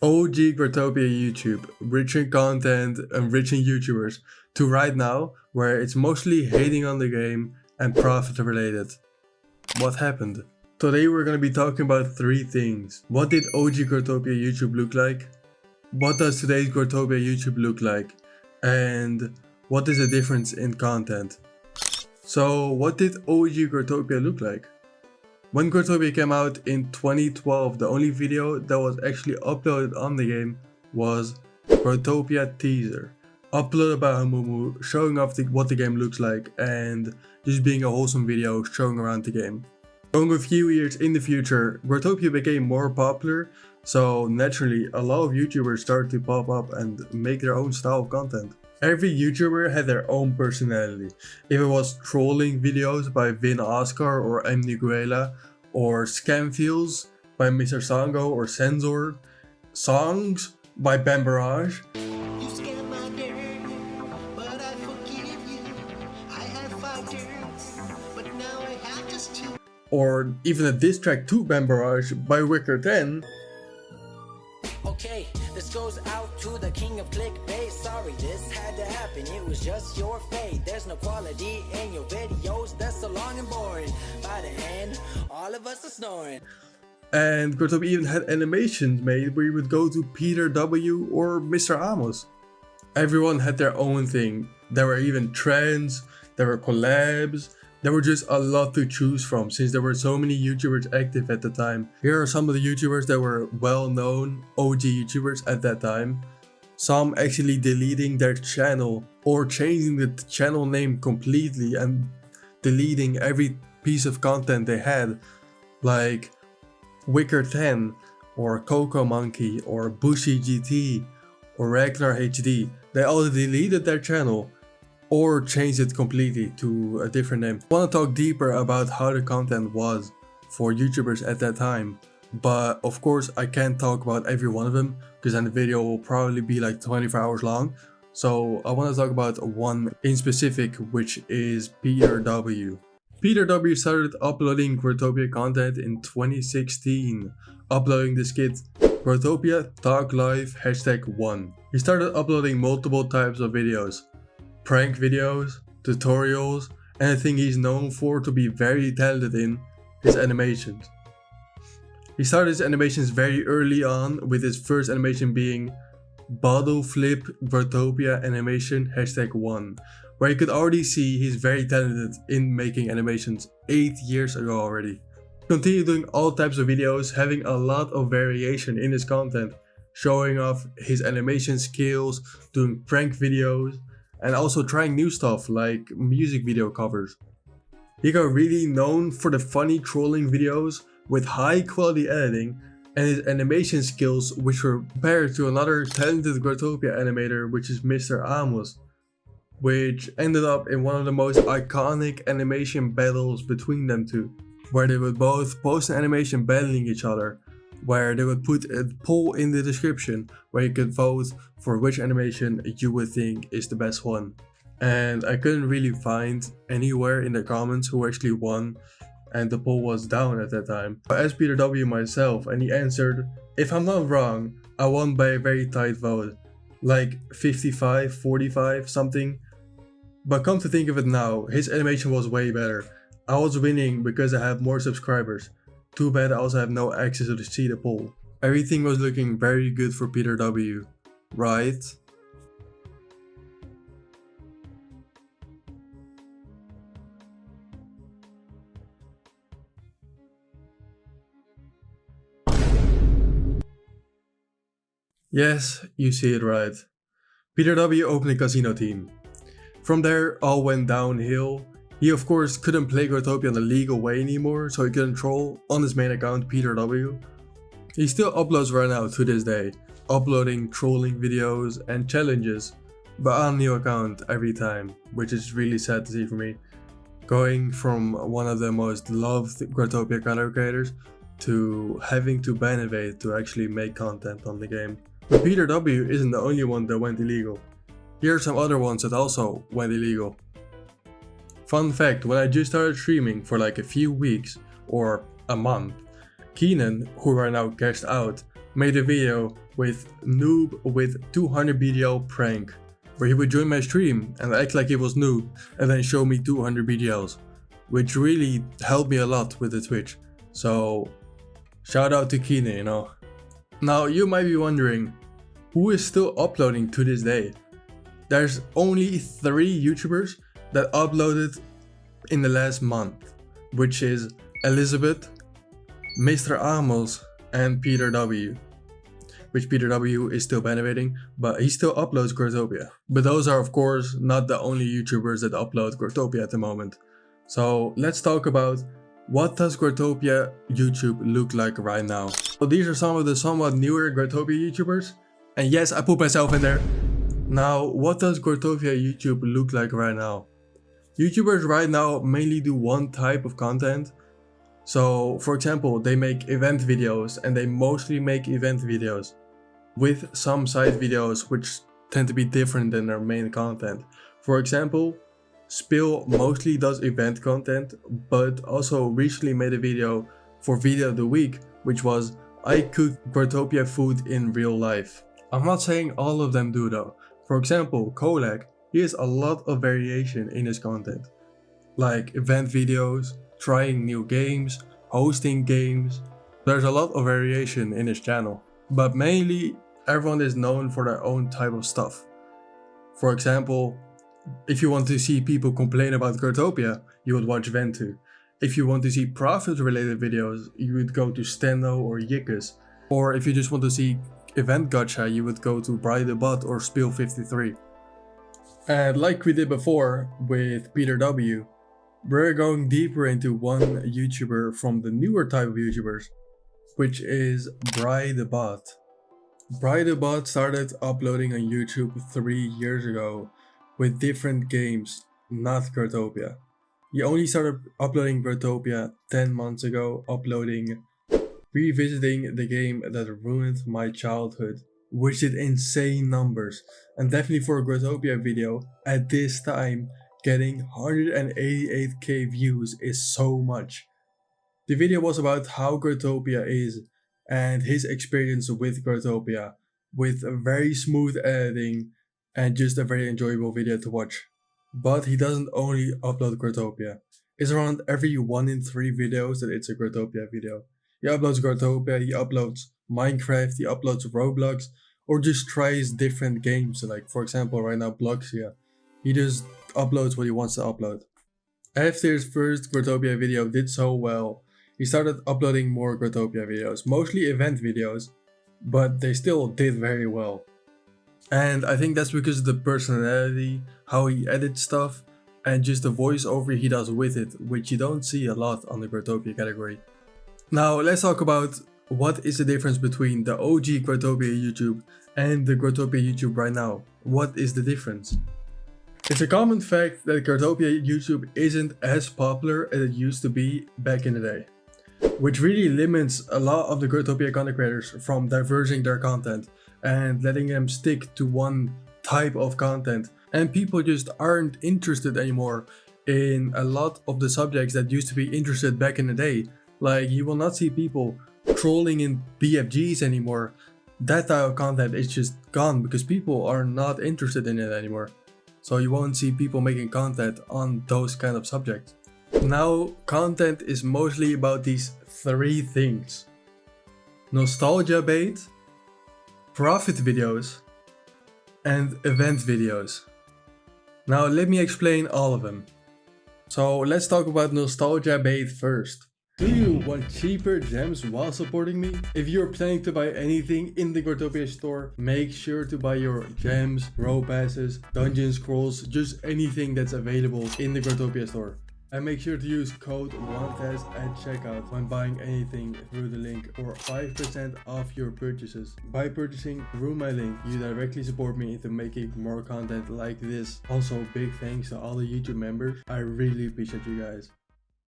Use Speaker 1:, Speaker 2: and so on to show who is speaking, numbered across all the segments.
Speaker 1: OG Growtopia YouTube, enriching content, enriching YouTubers, to right now, where it's mostly hating on the game and profit related. What happened? Today we're gonna be talking about 3 things. What did OG Growtopia YouTube look like? What does today's Growtopia YouTube look like? And what is the difference in content? So what did OG Growtopia look like? When Growtopia came out in 2012, the only video that was actually uploaded on the game was Growtopia teaser, uploaded by Hamumu, showing off what the game looks like and just being a wholesome video showing around the game. Going a few years in the future, Growtopia became more popular, so naturally a lot of YouTubers started to pop up and make their own style of content. Every YouTuber had their own personality. If it was trolling videos by Vin Oscar or M. Niguela, or scam feels by Mr. Sango or Sensor, songs by Ben Barrage, or even a diss track to Ben Barrage by Wicker 10.
Speaker 2: Okay, this goes out to the king of clickbait. Sorry, this had to happen. It was just your fate. There's no quality in your videos. That's so long and boring. By the end, all of us are snoring.
Speaker 1: And Growtopia even had animations made where you would go to Peter W or Mr. Amos. Everyone had their own thing. There were even trends, there were collabs. There were just a lot to choose from since there were so many YouTubers active at the time. Here are some of the YouTubers that were well-known OG YouTubers at that time. Some actually deleting their channel or changing the channel name completely and deleting every piece of content they had, like Wicker 10 or Coco Monkey or Bushy GT or Ragnar HD. They all deleted their channel or changed it completely to a different name. I want to talk deeper about how the content was for YouTubers at that time, but of course I can't talk about every one of them because then the video will probably be like 24 hours long. So I want to talk about one in specific, which is Peter W. Peter W started uploading Growtopia content in 2016, uploading the skit Growtopia Talk Live #1. He started uploading multiple types of videos. Prank videos, tutorials, and the thing he's known for to be very talented in, his animations. He started his animations very early on, with his first animation being Bottle Flip Growtopia Animation #1, where you could already see he's very talented in making animations 8 years ago already. He continued doing all types of videos, having a lot of variation in his content, showing off his animation skills, doing prank videos, and also trying new stuff like music video covers. He got really known for the funny trolling videos with high quality editing and his animation skills, which were compared to another talented Growtopia animator, which is Mr. Amos, which ended up in one of the most iconic animation battles between them two, where they would both post an animation battling each other, where they would put a poll in the description where you could vote for which animation you would think is the best one. And I couldn't really find anywhere in the comments who actually won, and the poll was down at that time. I asked Peter W myself and he answered, if I'm not wrong, I won by a very tight vote, like 55-45 something. But come to think of it now, his animation was way better. I was winning because I have more subscribers. Too bad I also have no access to see the poll. Everything was looking very good for Peter W, right? Yes, you see it right. Peter W opened a casino team. From there, all went downhill. He of course couldn't play Growtopia in a legal way anymore, so he couldn't troll on his main account Peter W. He still uploads right now to this day, uploading trolling videos and challenges, but on a new account every time, which is really sad to see for me. Going from one of the most loved Growtopia content creators to having to benefit to actually make content on the game. But Peter W isn't the only one that went illegal. Here are some other ones that also went illegal. Fun fact, when I just started streaming for like a few weeks or a month, Keenan, who right now cashed out, made a video with Noob with 200 BDL prank, where he would join my stream and act like he was Noob and then show me 200 BDLs, which really helped me a lot with the Twitch. So shout out to Kine, you know. Now you might be wondering, who is still uploading to this day? There's only 3 YouTubers that uploaded in the last month, which is Elizabeth, Mr. Amos, and Peter W. Which Peter W is still benefiting, but he still uploads Growtopia. But those are of course not the only YouTubers that upload Growtopia at the moment. So let's talk about what does Growtopia YouTube look like right now. So these are some of the somewhat newer Growtopia YouTubers. And yes, I put myself in there. Now, what does Growtopia YouTube look like right now? YouTubers right now mainly do one type of content. So, for example, they make event videos, and they mostly make event videos with some side videos which tend to be different than their main content. For example, Spill mostly does event content, but also recently made a video for Video of the Week, which was I cook Growtopia food in real life. I'm not saying all of them do though. For example, Kolak, he has a lot of variation in his content, like event videos, trying new games, hosting games. There's a lot of variation in his channel, but mainly everyone is known for their own type of stuff. For example, if you want to see people complain about Growtopia, you would watch Ventu. If you want to see profit related videos, you would go to Steno or Yikus. Or if you just want to see event gacha, you would go to Bride the Bot or Spill53. And like we did before with Peter W, we're going deeper into one YouTuber from the newer type of YouTubers, which is Bride the Bot. Bride the Bot started uploading on YouTube 3 years ago with different games, not Growtopia. He only started uploading Growtopia 10 months ago, revisiting the game that ruined my childhood, which did insane numbers, and definitely for a Growtopia video at this time, getting 188k views is so much. The video was about how Growtopia is and his experience with Growtopia, with a very smooth editing and just a very enjoyable video to watch. But he doesn't only upload Growtopia. It's around every 1 in 3 videos that it's a Growtopia video. He uploads Growtopia, he uploads Minecraft, he uploads Roblox, or just tries different games, like for example right now Bloxia. He just uploads what he wants to upload. After his first Growtopia video did so well, he started uploading more Growtopia videos, mostly event videos, but they still did very well. And I think that's because of the personality, how he edits stuff, and just the voiceover he does with it, which you don't see a lot on the Growtopia category. Now let's talk about what is the difference between the OG Growtopia YouTube and the Growtopia YouTube right now. What is the difference? It's a common fact that Growtopia YouTube isn't as popular as it used to be back in the day, which really limits a lot of the Growtopia content creators from diverging their content and letting them stick to one type of content. And people just aren't interested anymore in a lot of the subjects that used to be interested back in the day. Like, you will not see people trolling in BFGs anymore. That type of content is just gone because people are not interested in it anymore. So you won't see people making content on those kind of subjects. Now content is mostly about these 3 things: nostalgia bait, profit videos, and event videos. Now let me explain all of them. So let's talk about nostalgia bait first. Do you want cheaper gems while supporting me? If you're planning to buy anything in the Growtopia store, make sure to buy your gems, row passes, dungeon scrolls, just anything that's available in the Growtopia store. And make sure to use code Wontaz at checkout when buying anything through the link, or 5% off your purchases. By purchasing through my link, you directly support me into making more content like this. Also, big thanks to all the YouTube members. I really appreciate you guys.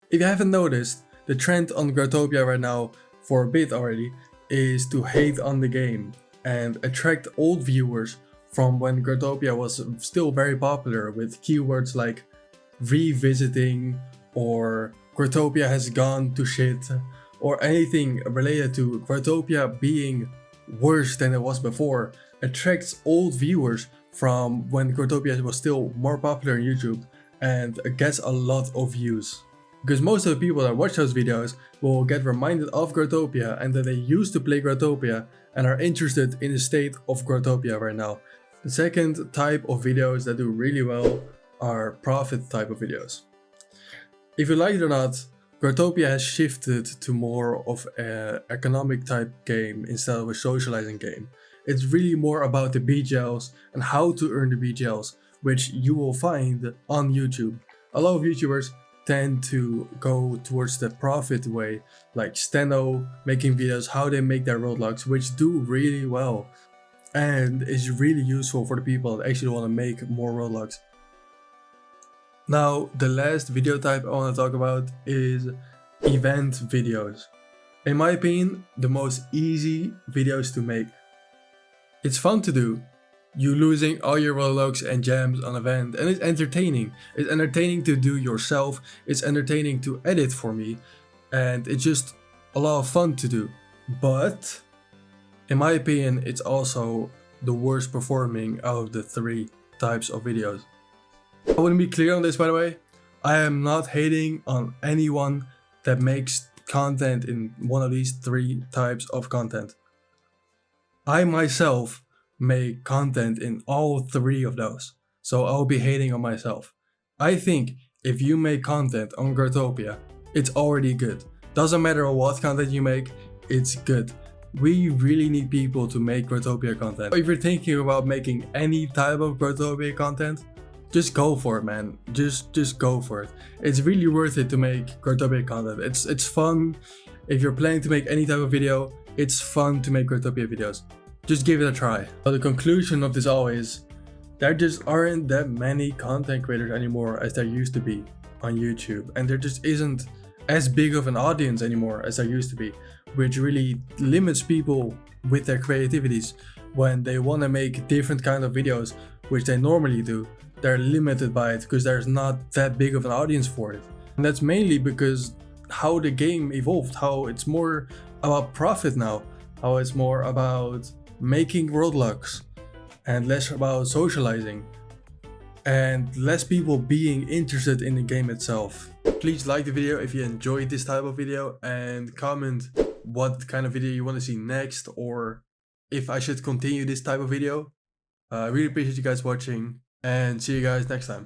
Speaker 1: If you haven't noticed, the trend on Growtopia right now, for a bit already, is to hate on the game and attract old viewers from when Growtopia was still very popular, with keywords like revisiting or Growtopia has gone to shit, or anything related to Growtopia being worse than it was before, attracts old viewers from when Growtopia was still more popular on YouTube, and gets a lot of views. Because most of the people that watch those videos will get reminded of Growtopia and that they used to play Growtopia and are interested in the state of Growtopia right now. The second type of videos that do really well are profit type of videos. If you like it or not, Growtopia has shifted to more of an economic type game instead of a socializing game. It's really more about the BGLs and how to earn the BGLs, which you will find on YouTube. A lot of YouTubers tend to go towards the profit way, like Steno making videos how they make their roadblocks, which do really well and is really useful for the people that actually want to make more roadblocks. Now, the last video type I want to talk about is event videos. In my opinion, the most easy videos to make. It's fun to do. You losing all your roadblocks and gems on event, and it's entertaining. It's entertaining to do yourself, it's entertaining to edit for me, and it's just a lot of fun to do. But in my opinion, it's also the worst performing out of the three types of videos. I want to be clear on this, by the way. I am not hating on anyone that makes content in one of these three types of content. I myself make content in all three of those, so I'll be hating on myself. I think if you make content on Growtopia, it's already good. Doesn't matter what content you make, it's good. We really need people to make Growtopia content. If you're thinking about making any type of Growtopia content, just go for it, man. Just go for it. It's really worth it to make Growtopia content. It's fun. If you're planning to make any type of video, it's fun to make Growtopia videos. Just give it a try. So the conclusion of this all is, there just aren't that many content creators anymore as there used to be on YouTube, and there just isn't as big of an audience anymore as there used to be, which really limits people with their creativities. When they want to make different kind of videos, which they normally do, they're limited by it because there's not that big of an audience for it. And that's mainly because how the game evolved, how it's more about profit now, how it's more about making roadblocks and less about socializing, and less people being interested in the game itself. Please like the video if you enjoyed this type of video, and comment what kind of video you want to see next, or if I should continue this type of video. I really appreciate you guys watching, and see you guys next time.